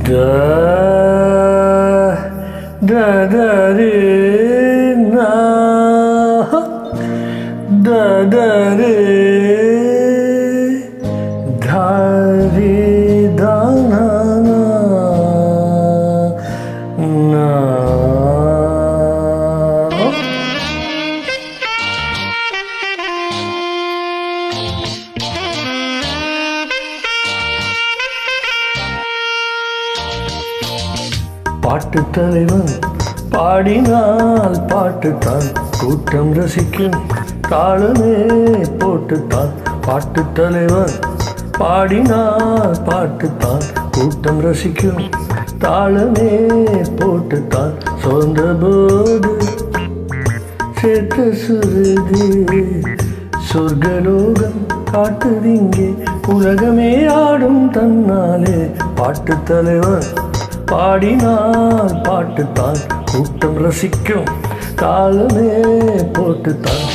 da da da re na da da re da re da na na na. பாட்டு தலைவன் பாடினால் பாட்டுத்தான் கூட்டம் ரசிக்கும் தாளமே போட்டுத்தான். பாட்டு தலைவன் பாடினால் பாட்டுத்தான் கூட்டம் ரசிக்கும் தாளமே போட்டுத்தான். சொந்த போது சேர்த்த சுருதி சொர்க்கலோகம் காட்டுதிங்கே உலகமே ஆடும் தன்னாலே. பாட்டு தலைவன் பாடினால் பாட்டுத்தான் கூட்டம் ரசிக்கும் தாளமே போட்டுத்தான்.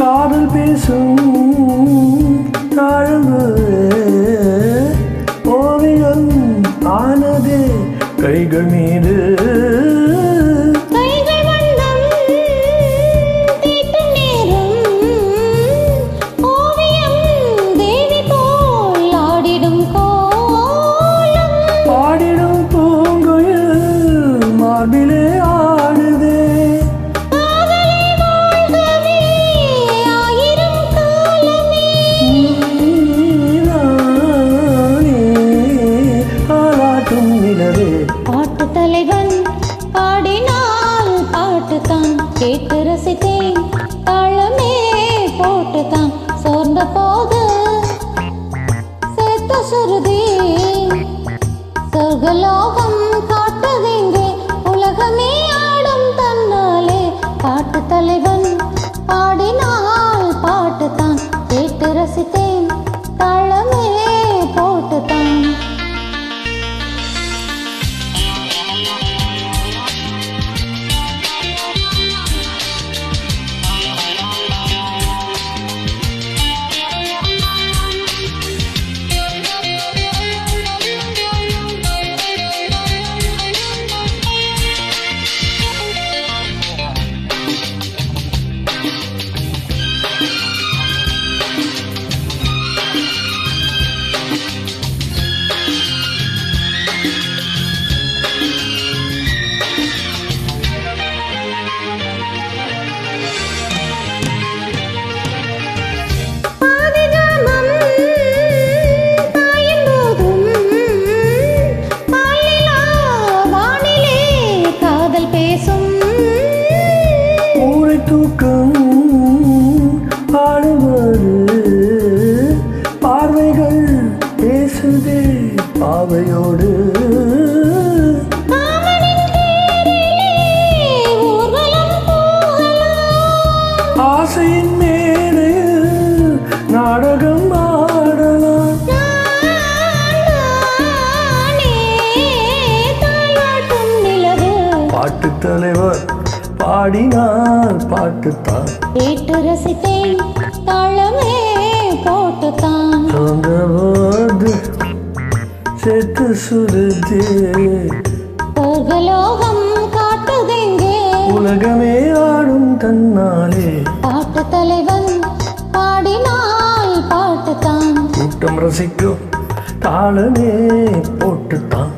காதல் பேசும் தாழம்பு ஓவியம் ஆனதே கைகள் மீது. பாடிடும் பூங்குயில் மார்பிலே ஆடுதே. பாட்டு தலைவன் பாடினால் பாட்டுத்தான் கேட்டு ரசித்தேன் தாளமே போட்டுத்தான். சோர்ந்த போது சேர்த்த சுருதி சொர்க்கலோகம் காட்டுதெங்கே உலகமே ஆடும் தன்னாலே. பாட்டு தலைவன் பாடினால் பாட்டுத்தான் கேட்டு ரசித்தேன் தாளமே போட்டுத்தான். தூக்கம் ஆடுவது பார்வைகள் பேசுதே பாவையோடு. ஆசையின் மேடையில் நாடகம் ஆடலாம். பாட்டு தலைவர் பாடினால் பாட்டுத்தான் கேட்டு ரசித்தேன் தாளமே போட்டுத்தான். சொந்தபோது சேர்த்து சுருதி சொர்க்கலோகம் காட்டுதெங்கே உலகமே ஆடும் தன்னாலே. பாட்டு தலைவன் பாடினால் பாட்டுத்தான் கூட்டம் ரசிக்கும் தாளமே போட்டுத்தான்.